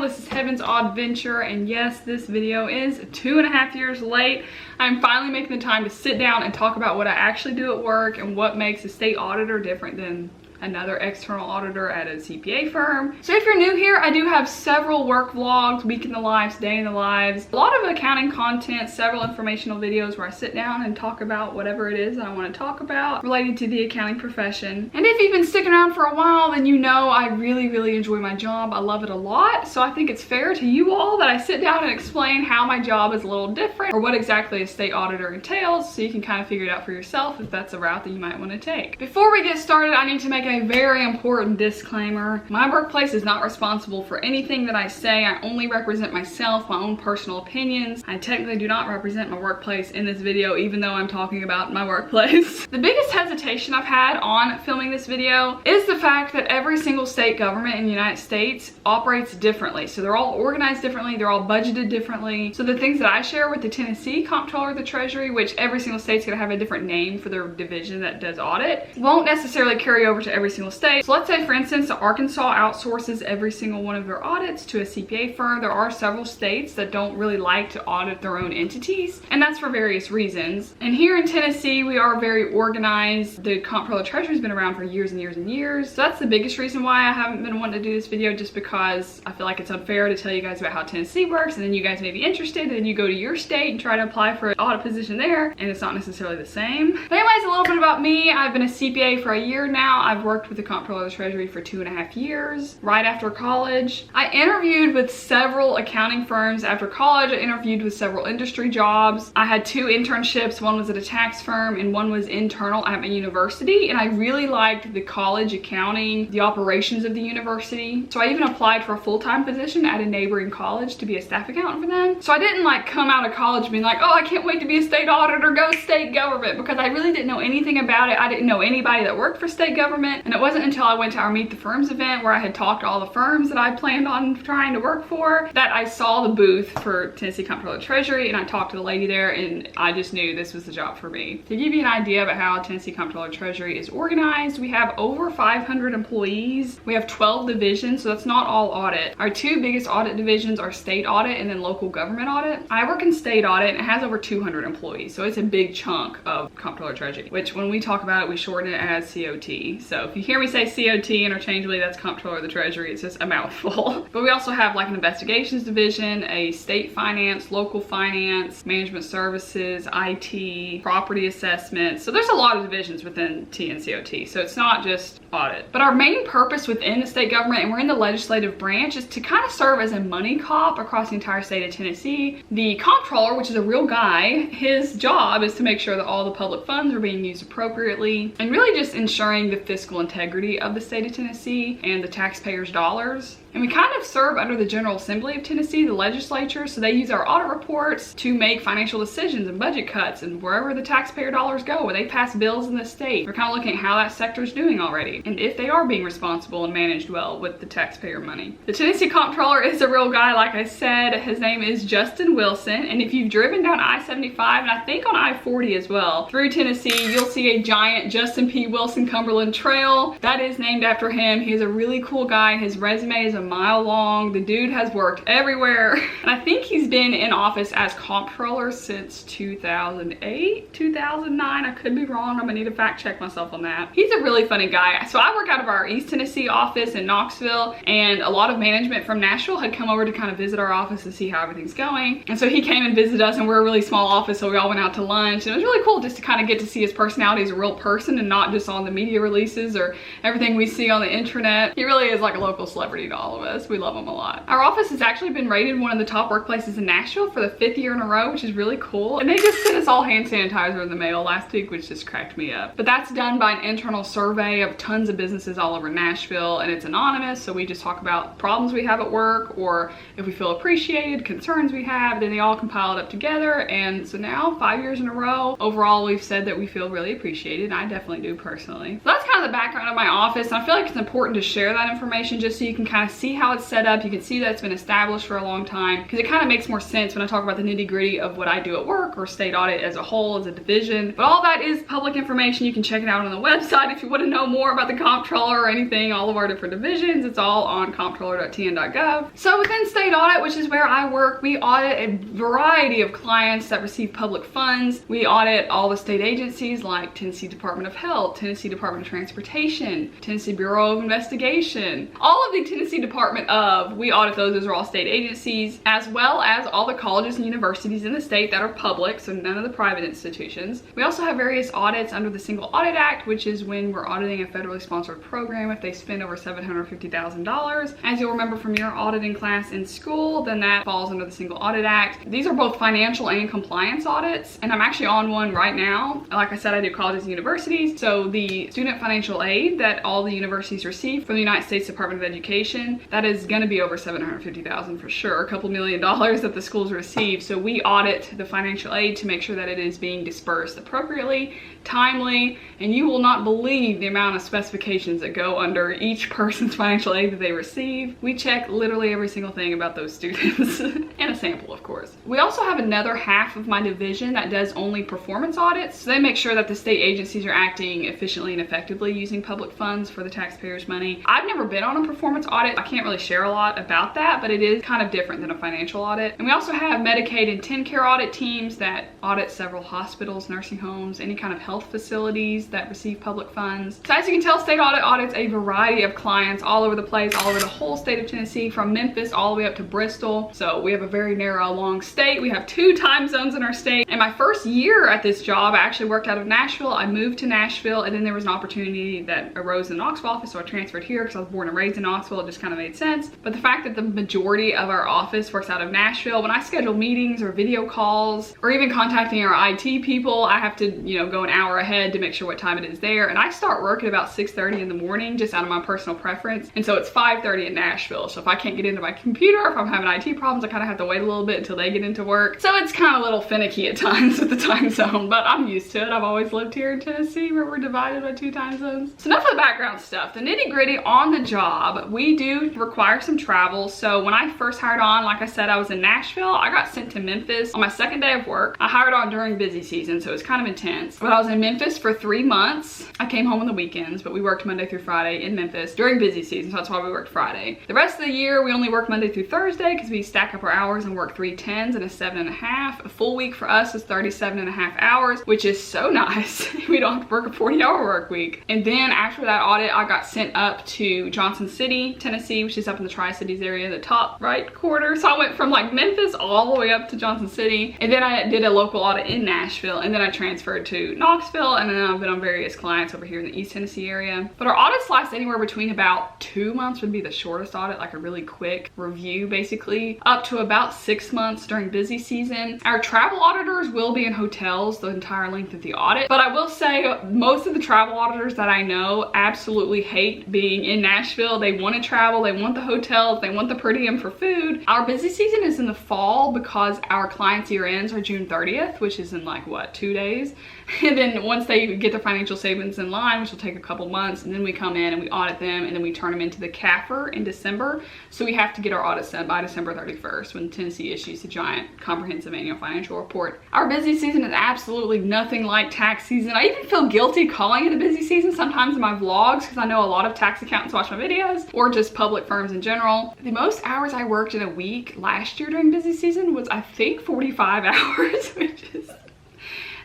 This is Heaven's Audventure, and yes, this video is 2.5 years late. I'm finally making the time to sit down and talk about what I actually do at work and what makes a state auditor different than another external auditor at a CPA firm. So if you're new here, I do have several work vlogs, week in the lives, day in the lives, a lot of accounting content, several informational videos where I sit down and talk about whatever it is that I want to talk about related to the accounting profession. And if you've been sticking around for a while, then you know I really enjoy my job. I love it a lot. So I think it's fair to you all that I sit down and explain how my job is a little different or what exactly a state auditor entails, so you can kind of figure it out for yourself if that's a route that you might want to take. Before we get started, I need to make a very important disclaimer. My workplace is not responsible for anything that I say. I only represent myself, my own personal opinions. I technically do not represent my workplace in this video, even though I'm talking about my workplace. The biggest hesitation I've had on filming this video is the fact that every single state government in the United States operates differently. So they're all organized differently, they're all budgeted differently. So the things that I share with the Tennessee Comptroller of the Treasury, which every single state's gonna have a different name for their division that does audit, won't necessarily carry over to every single state. So let's say, for instance, Arkansas outsources every single one of their audits to a CPA firm. There are several states that don't really like to audit their own entities, and that's for various reasons. And here in Tennessee, we are very organized. The Comptroller of the Treasury has been around for years and years and years. So that's the biggest reason why I haven't been wanting to do this video, just because I feel like it's unfair to tell you guys about how Tennessee works, and then you guys may be interested, and then you go to your state and try to apply for an audit position there, and it's not necessarily the same. But anyways, a little bit about me. I've been a CPA for a year now. I've worked with the Comptroller of the Treasury for 2.5 years, right after college. I interviewed with several accounting firms after college. I interviewed with several industry jobs. I had 2 internships. One was at a tax firm and one was internal at my university. And I really liked the college accounting, the operations of the university. So I even applied for a full-time position at a neighboring college to be a staff accountant for them. So I didn't like come out of college being like, oh, I can't wait to be a state auditor, go state government, because I really didn't know anything about it. I didn't know anybody that worked for state government. And it wasn't until I went to our Meet the Firms event where I had talked to all the firms that I planned on trying to work for that I saw the booth for Tennessee Comptroller of the Treasury, and I talked to the lady there, and I just knew this was the job for me. To give you an idea about how Tennessee Comptroller of the Treasury is organized, we have over 500 employees. We have 12 divisions, so that's not all audit. Our 2 biggest audit divisions are state audit and then local government audit. I work in state audit, and it has over 200 employees, so it's a big chunk of Comptroller of the Treasury, which when we talk about it, we shorten it as COT. So if you hear me say COT interchangeably, that's Comptroller of the Treasury. It's just a mouthful. But we also have like an investigations division, a state finance, local finance, management services, IT, property assessment. So there's a lot of divisions within T and COT. So it's not just audit. But our main purpose within the state government, and we're in the legislative branch, is to kind of serve as a money cop across the entire state of Tennessee. The comptroller, which is a real guy, his job is to make sure that all the public funds are being used appropriately and really just ensuring the fiscal integrity of the state of Tennessee and the taxpayers' dollars. And we kind of serve under the General Assembly of Tennessee, the legislature, so they use our audit reports to make financial decisions and budget cuts, and wherever the taxpayer dollars go, where they pass bills in the state, we're kind of looking at how that sector is doing already, and if they are being responsible and managed well with the taxpayer money. The Tennessee Comptroller is a real guy, like I said. His name is Justin Wilson, and if you've driven down I-75, and I think on I-40 as well, through Tennessee, you'll see a giant Justin P. Wilson Cumberland Trail. That is named after him. He's a really cool guy. His resume is a mile long. The dude has worked everywhere, and I think he's been in office as comptroller since 2008, 2009. I could be wrong. I'm gonna need to fact check myself on that. He's a really funny guy. So I work out of our East Tennessee office in Knoxville, and a lot of management from Nashville had come over to kind of visit our office to see how everything's going. And so he came and visited us, and we're a really small office, so we all went out to lunch, and it was really cool just to kind of get to see his personality as a real person and not just on the media releases or everything we see on the internet. He really is like a local celebrity to all of us. We love him a lot. Our office has actually been rated one of the top workplaces in Nashville for the 5th year in a row, which is really cool. And they just sent us all hand sanitizer in the mail last week, which just cracked me up. But that's done by an internal survey of tons of businesses all over Nashville, and it's anonymous, so we just talk about problems we have at work, or if we feel appreciated, concerns we have, then they all compile it up together. And so now, 5 years in a row, overall we've said that we feel really appreciated, and I definitely do personally. So that's kind of the background of my office, and I feel like it's important to share that information just so you can kind of see see how it's set up. You can see that it's been established for a long time, because it kind of makes more sense when I talk about the nitty-gritty of what I do at work or state audit as a whole, as a division. But all that is public information. You can check it out on the website if you want to know more about the comptroller or anything, all of our different divisions. It's all on comptroller.tn.gov. So within state audit, which is where I work, we audit a variety of clients that receive public funds. We audit all the state agencies like Tennessee Department of Health, Tennessee Department of Transportation, Tennessee Bureau of Investigation, all of the Tennessee Department of, we audit those. Those are all state agencies, as well as all the colleges and universities in the state that are public, so none of the private institutions. We also have various audits under the Single Audit Act, which is when we're auditing a federally sponsored program if they spend over $750,000. As you'll remember from your auditing class in school, then that falls under the Single Audit Act. These are both financial and compliance audits, and I'm actually on one right now. Like I said, I do colleges and universities, so the student financial aid that all the universities receive from the United States Department of Education, that is going to be over $750,000 for sure, a couple $1 million that the schools receive. So we audit the financial aid to make sure that it is being dispersed appropriately, timely, and you will not believe the amount of specifications that go under each person's financial aid that they receive. We check literally every single thing about those students and a sample, of course. We also have another half of my division that does only performance audits. So they make sure that the state agencies are acting efficiently and effectively using public funds for the taxpayers' money. I've never been on a performance audit. I can't really share a lot about that, but it is kind of different than a financial audit. And we also have Medicaid and TennCare audit teams that audit several hospitals, nursing homes, any kind of health facilities that receive public funds. So as you can tell, state audit audits a variety of clients all over the place, all over the whole state of Tennessee, from Memphis all the way up to Bristol. So we have a very narrow, long state. We have 2 time zones in our state. And my first year at this job, I actually worked out of Nashville. I moved to Nashville, and then there was an opportunity that arose in the Knoxville office, so I transferred here because I was born and raised in Knoxville. It just kind of made sense. But the fact that the majority of our office works out of Nashville, when I schedule meetings or video calls or even contacting our IT people, I have to, go an hour ahead to make sure what time it is there. And I start work at about 6:30 in the morning, just out of my personal preference. And so it's 5:30 in Nashville. So if I can't get into my computer, if I'm having IT problems, I kind of have to wait a little bit until they get into work. So it's kind of a little finicky at times with the time zone, but I'm used to it. I've always lived here in Tennessee where we're divided by 2 time zones. So enough of the background stuff. The nitty gritty on the job, we do require some travel. So when I first hired on, like I said, I was in Nashville. I got sent to Memphis on my second day of work. I hired on during busy season, so it was kind of intense. But I was in Memphis for 3 months. I came home on the weekends, but we worked Monday through Friday in Memphis during busy season, so that's why we worked Friday. The rest of the year, we only worked Monday through Thursday because we stack up our hours and work 3 10s and a 7.5. A full week for us is 37.5 hours, which is so nice. We don't have to work a 40-hour work week. And then after that audit, I got sent up to Johnson City, Tennessee, which is up in the Tri-Cities area, the top right corner. So I went from like Memphis all the way up to Johnson City. And then I did a local audit in Nashville, and then I transferred to Knoxville, and then I've been on various clients over here in the East Tennessee area. But our audits last anywhere between about 2 months would be the shortest audit, like a really quick review basically, up to about 6 months during busy season. Our travel auditors will be in hotels the entire length of the audit, but I will say most of the travel auditors that I know absolutely hate being in Nashville. They want to travel, they want the hotels, they want the per diem for food. Our busy season is in the fall because our clients' year ends are June 30th, which is in like what, 2 days? And then once they get their financial statements in line, which will take a couple months, and then we come in and we audit them, and then we turn them into the CAFR in December. So we have to get our audits done by December 31st when Tennessee issues the giant comprehensive annual financial report. Our busy season is absolutely nothing like tax season. I even feel guilty calling it a busy season sometimes in my vlogs because I know a lot of tax accountants watch my videos, or just public firms in general. The most hours I worked in a week last year during busy season was I think 45 hours, which is...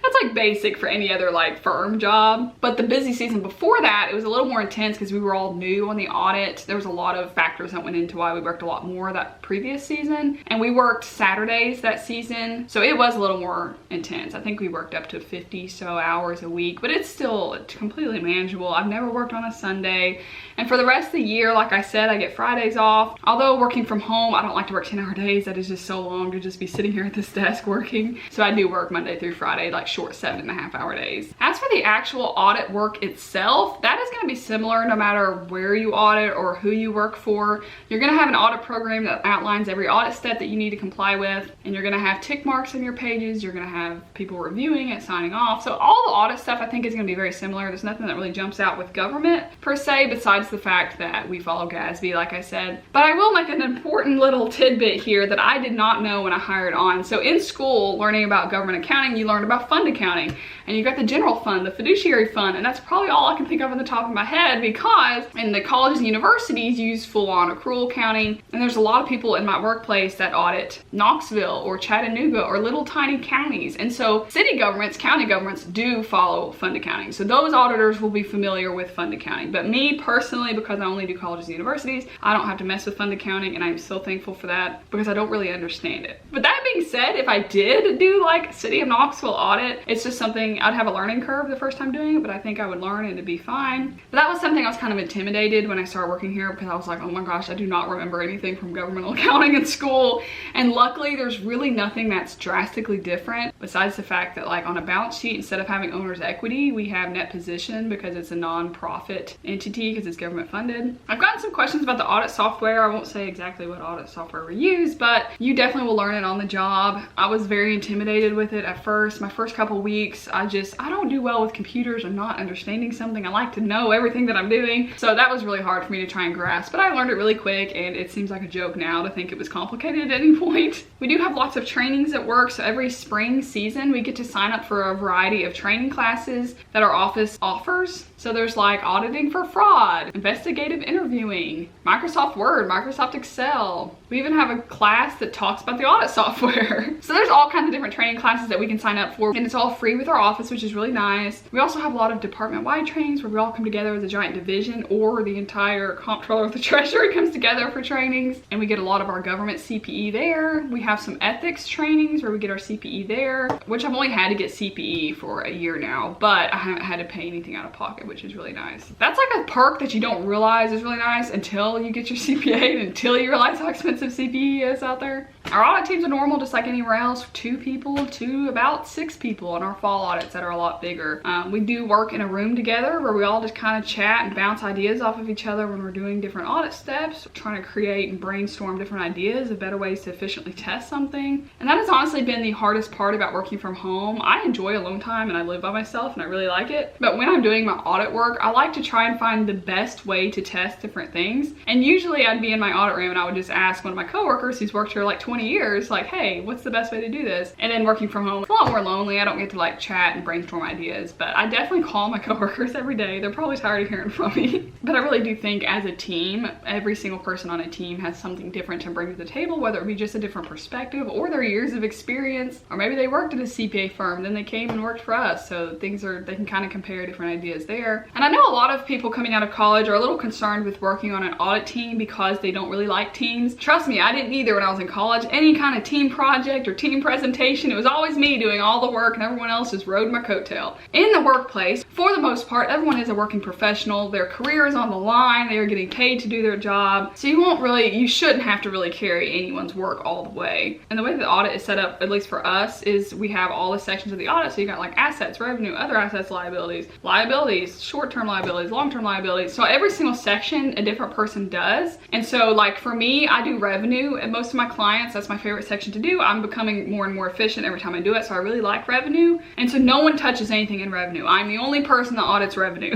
that's like basic for any other like firm job. But the busy season before that, it was a little more intense because we were all new on the audit. There was a lot of factors that went into why we worked a lot more that previous season. And we worked Saturdays that season, so it was a little more intense. I think we worked up to 50 so hours a week, but it's still completely manageable. I've never worked on a Sunday. And for the rest of the year, like I said, I get Fridays off. Although working from home, I don't like to work 10-hour days. That is just so long to just be sitting here at this desk working. So I do work Monday through Friday, like short 7.5-hour days. As for the actual audit work itself, that is going to be similar no matter where you audit or who you work for. You're going to have an audit program that outlines every audit step that you need to comply with, and you're gonna have tick marks on your pages, you're gonna have people reviewing it, signing off. So all the audit stuff I think is gonna be very similar. There's nothing that really jumps out with government per se, besides the fact that we follow GASB, like I said. But I will make an important little tidbit here that I did not know when I hired on. So in school, learning about government accounting, you learned about fund accounting, and you got the general fund, the fiduciary fund, and that's probably all I can think of on the top of my head, because in the colleges and universities you use full-on accrual accounting, and there's a lot of people in my workplace that audit Knoxville or Chattanooga or little tiny counties. And so city governments, county governments do follow fund accounting. So those auditors will be familiar with fund accounting. But me personally, because I only do colleges and universities, I don't have to mess with fund accounting, and I'm so thankful for that because I don't really understand it. But that being said, if I did do like City of Knoxville audit, it's just something I'd have a learning curve the first time doing it, but I think I would learn and it'd be fine. But that was something I was kind of intimidated when I started working here, because I was like, oh my gosh, I do not remember anything from governmental accounting in school. And luckily there's really nothing that's drastically different, besides the fact that like on a balance sheet, instead of having owner's equity, we have net position because it's a non-profit entity because it's government funded. I've gotten some questions about the audit software. I won't say exactly what audit software we use, but you definitely will learn it on the job. I was very intimidated with it at first. My first couple weeks, I don't do well with computers or not understanding something. I like to know everything that I'm doing. So that was really hard for me to try and grasp, but I learned it really quick, and it seems like a joke now to think it was complicated at any point. We do have lots of trainings at work. So every spring season, we get to sign up for a variety of training classes that our office offers. So there's like auditing for fraud, investigative interviewing, Microsoft Word, Microsoft Excel. We even have a class that talks about the audit software. So there's all kinds of different training classes that we can sign up for, and it's all free with our office, which is really nice. We also have a lot of department-wide trainings where we all come together as a giant division, or the entire comptroller of the Treasury comes together for trainings, and we get a lot of our government CPE there. We have some ethics trainings where we get our CPE there, which I've only had to get CPE for a year now, but I haven't had to pay anything out of pocket, which is really nice. That's like a perk that you don't realize is really nice until you get your CPA and until you realize how expensive CPE is out there. Our audit teams are normal, just like anywhere else, 2 people to about 6 people in our fall audits that are a lot bigger. We do work in a room together where we all just kind of chat and bounce ideas off of each other when we're doing different audit steps, trying to create and brainstorm different ideas of better ways to efficiently test something. And that has honestly been the hardest part about working from home. I enjoy alone time and I live by myself and I really like it. But when I'm doing my audit work, I like to try and find the best way to test different things. And usually I'd be in my audit room and I would just ask one of my coworkers who's worked here like 20 years, like, hey, what's the best way to do this? And then working from home, it's a lot more lonely. I don't get to like chat and brainstorm ideas, but I definitely call my coworkers every day. They're probably tired of hearing from me. But I really do think as a team, every single person on a team has something different to bring to the table, whether it be just a different perspective or their years of experience, or maybe they worked at a CPA firm, then they came and worked for us. So they can kind of compare different ideas there. And I know a lot of people coming out of college are a little concerned with working on an audit team because they don't really like teams. Trust me, I didn't either when I was in college. Any kind of team project or team presentation, it was always me doing all the work and everyone else just rode my coattail. In the workplace, for the most part, everyone is a working professional. Their career is on the line. They are getting paid to do their job. So you shouldn't have to really carry anyone's work all the way. And the way that the audit is set up, at least for us, is we have all the sections of the audit. So you got like assets, revenue, other assets, liabilities, short-term liabilities, long-term liabilities. So every single section a different person does. And so like for me, I do revenue, and most of my clients, that's my favorite section to do. I'm becoming more and more efficient every time I do it. So I really like revenue. And so no one touches anything in revenue. I'm the only person that audits revenue.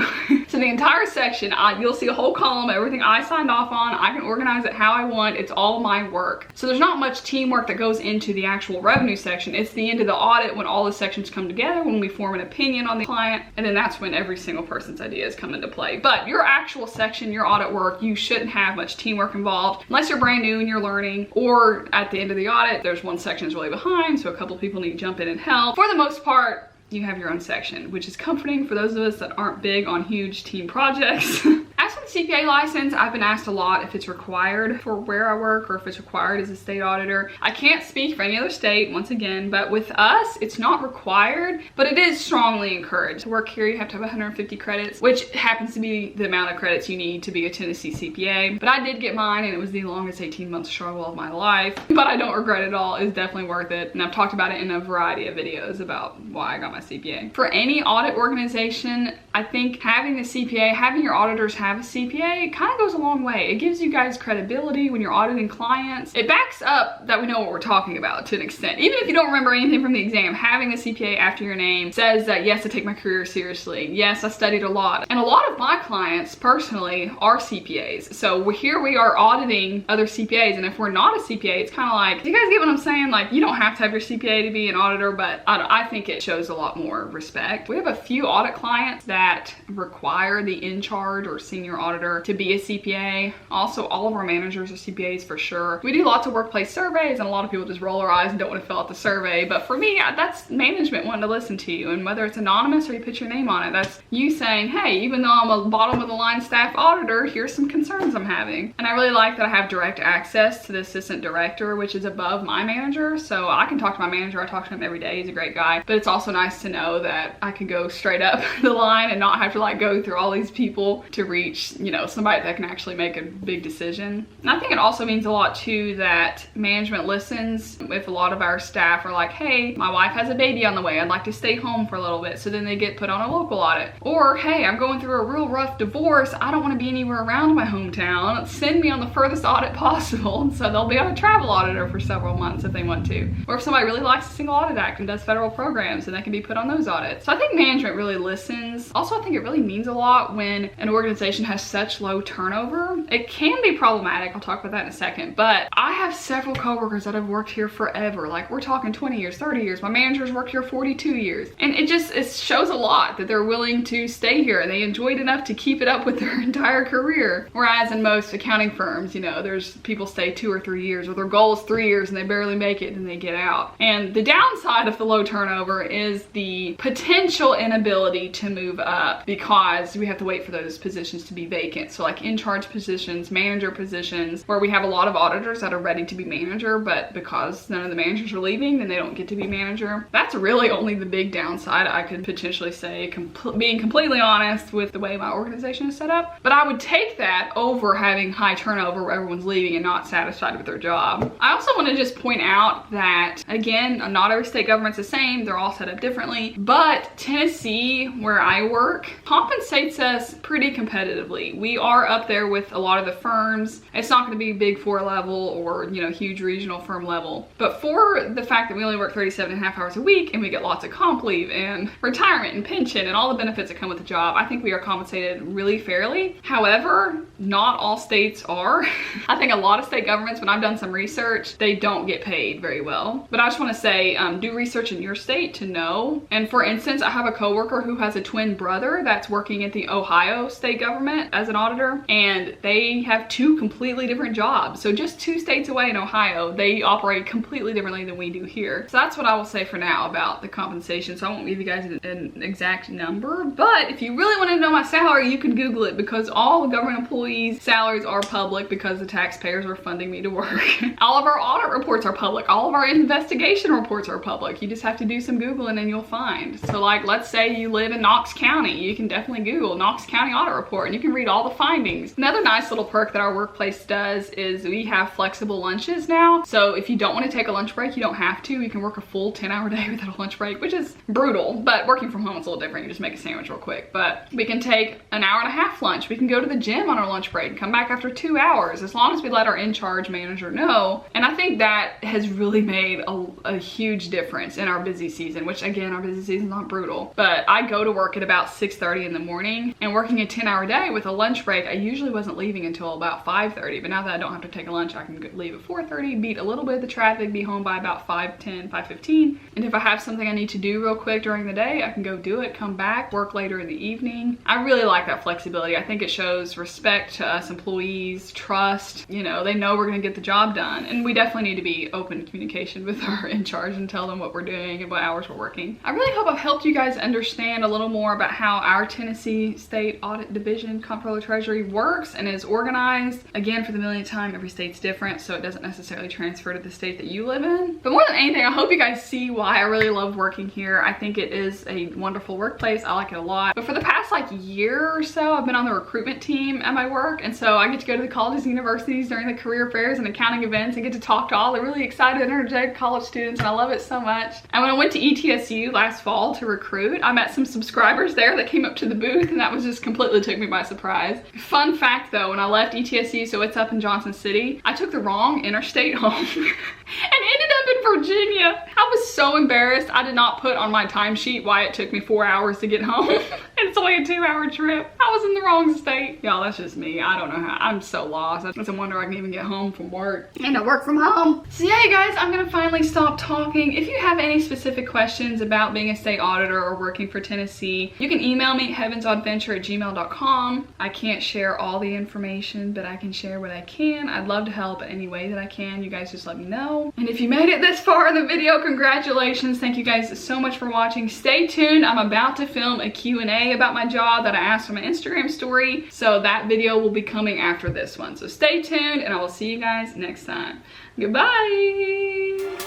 So the entire section, you'll see a whole column, everything I signed off on. I can organize it how I want. It's all my work. So there's not much teamwork that goes into the actual revenue section. It's the end of the audit when all the sections come together, when we form an opinion on the client, and then that's when every single person's ideas come into play. But your actual section, your audit work, you shouldn't have much teamwork involved unless you're brand new and you're learning, or at the end of the audit, there's one section that's really behind, so a couple people need to jump in and help. For the most part, you have your own section, which is comforting for those of us that aren't big on huge team projects. As for the CPA license, I've been asked a lot if it's required for where I work or if it's required as a state auditor. I can't speak for any other state, once again, but with us, it's not required, but it is strongly encouraged. To work here, you have to have 150 credits, which happens to be the amount of credits you need to be a Tennessee CPA. But I did get mine, and it was the longest 18-month struggle of my life, but I don't regret it at all. It's definitely worth it, and I've talked about it in a variety of videos about why I got my CPA. For any audit organization, I think having the CPA, having your auditors have a a CPA, it kind of goes a long way. It gives you guys credibility when you're auditing clients. It backs up that we know what we're talking about to an extent. Even if you don't remember anything from the exam, having a CPA after your name says that yes, I take my career seriously. Yes, I studied a lot. And a lot of my clients personally are CPAs. So here we are auditing other CPAs, and if we're not a CPA, it's kind of like, do you guys get what I'm saying? Like, you don't have to have your CPA to be an auditor, but I think it shows a lot more respect. We have a few audit clients that require the in-charge or senior auditor to be a CPA. Also, all of our managers are CPAs for sure. We do lots of workplace surveys, and a lot of people just roll their eyes and don't want to fill out the survey. But for me, that's management wanting to listen to you. And whether it's anonymous or you put your name on it, that's you saying, hey, even though I'm a bottom of the line staff auditor, here's some concerns I'm having. And I really like that I have direct access to the assistant director, which is above my manager. So I can talk to my manager. I talk to him every day. He's a great guy. But it's also nice to know that I can go straight up the line and not have to like go through all these people to reach, you know, somebody that can actually make a big decision. And I think it also means a lot too that management listens. If a lot of our staff are like, hey, my wife has a baby on the way, I'd like to stay home for a little bit. So then they get put on a local audit. Or, hey, I'm going through a real rough divorce. I don't want to be anywhere around my hometown. Send me on the furthest audit possible. So they'll be on a travel auditor for several months if they want to. Or if somebody really likes the Single Audit Act and does federal programs, and they can be put on those audits. So I think management really listens. Also, I think it really means a lot when an organization has such low turnover. It can be problematic. I'll talk about that in a second. But I have several coworkers that have worked here forever. Like, we're talking 20 years, 30 years. My managers worked here 42 years. And it shows a lot that they're willing to stay here and they enjoyed enough to keep it up with their entire career. Whereas in most accounting firms, you know, there's people stay 2 or 3 years, or their goal is 3 years and they barely make it and they get out. And the downside of the low turnover is the potential inability to move up because we have to wait for those positions to be vacant. So like in-charge positions, manager positions, where we have a lot of auditors that are ready to be manager, but because none of the managers are leaving, then they don't get to be manager. That's really only the big downside I could potentially say, being completely honest with the way my organization is set up. But I would take that over having high turnover where everyone's leaving and not satisfied with their job. I also want to just point out that, again, not every state government's the same. They're all set up differently. But Tennessee, where I work, compensates us pretty competitively. We are up there with a lot of the firms. It's not going to be big 4 level or, you know, huge regional firm level. But for the fact that we only work 37.5 hours a week and we get lots of comp leave and retirement and pension and all the benefits that come with the job, I think we are compensated really fairly. However, not all states are. I think a lot of state governments, when I've done some research, they don't get paid very well. But I just want to say, do research in your state to know. And for instance, I have a coworker who has a twin brother that's working at the Ohio state government as an auditor, and they have 2 completely different jobs. So just 2 states away in Ohio, they operate completely differently than we do here. So that's what I will say for now about the compensation. So I won't give you guys an exact number, but if you really want to know my salary, you can Google it, because all the government employees' salaries are public because the taxpayers are funding me to work. All of our audit reports are public. All of our investigation reports are public. You just have to do some Googling and you'll find. So like, let's say you live in Knox County, you can definitely Google Knox County audit report and you can read all the findings. Another nice little perk that our workplace does is we have flexible lunches now. So if you don't want to take a lunch break, you don't have to. You can work a full 10-hour day without a lunch break, which is brutal, but working from home is a little different. You just make a sandwich real quick. But we can take an hour and a half lunch. We can go to the gym on our lunch break and come back after 2 hours, as long as we let our in-charge manager know. And I think that has really made a huge difference in our busy season, which again, our busy season is not brutal. But I go to work at about 6:30 in the morning, and working a 10-hour day with a lunch break, I usually wasn't leaving until about 5:30. But now that I don't have to take a lunch, I can leave at 4:30, beat a little bit of the traffic, be home by about 5:10, 5:15. And if I have something I need to do real quick during the day, I can go do it, come back, work later in the evening. I really like that flexibility. I think it shows respect to us employees, trust. You know, they know we're gonna get the job done. And we definitely need to be open in communication with our in-charge and tell them what we're doing and what hours we're working. I really hope I've helped you guys understand a little more about how our Tennessee State Audit Division, Comptroller Treasury works and is organized. Again, for the millionth time, every state's different, so it doesn't necessarily transfer to the state that you live in. But more than anything, I hope you guys see why I really love working here. I think it is a wonderful workplace. I like it a lot. But for the past like year or so, I've been on the recruitment team at my work, and so I get to go to the colleges and universities during the career fairs and accounting events and get to talk to all the really excited, energetic college students, and I love it so much. And when I went to ETSU last fall to recruit, I met some subscribers there that came up to the booth, and that was just completely took me by surprise. Fun fact though, when I left ETSU, so it's up in Johnson City, I took the wrong interstate home and ended up in Virginia. I was so embarrassed. I did not put on my timesheet why it took me 4 hours to get home. And it's only a 2-hour trip. I was in the wrong state. Y'all, that's just me. I don't know how. I'm so lost. It's a wonder I can even get home from work. And I work from home. So yeah, you guys, I'm gonna finally stop talking. If you have any specific questions about being a state auditor or working for Tennessee, you can email me at heavensaudventure@gmail.com. I can't share all the information, but I can share what I can. I'd love to help in any way that I can. You guys just let me know. And if you made it this far in the video, congratulations. Thank you guys so much for watching. Stay tuned. I'm about to film a Q&A about my job that I asked on my Instagram story. So that video will be coming after this one. So stay tuned and I will see you guys next time. Goodbye.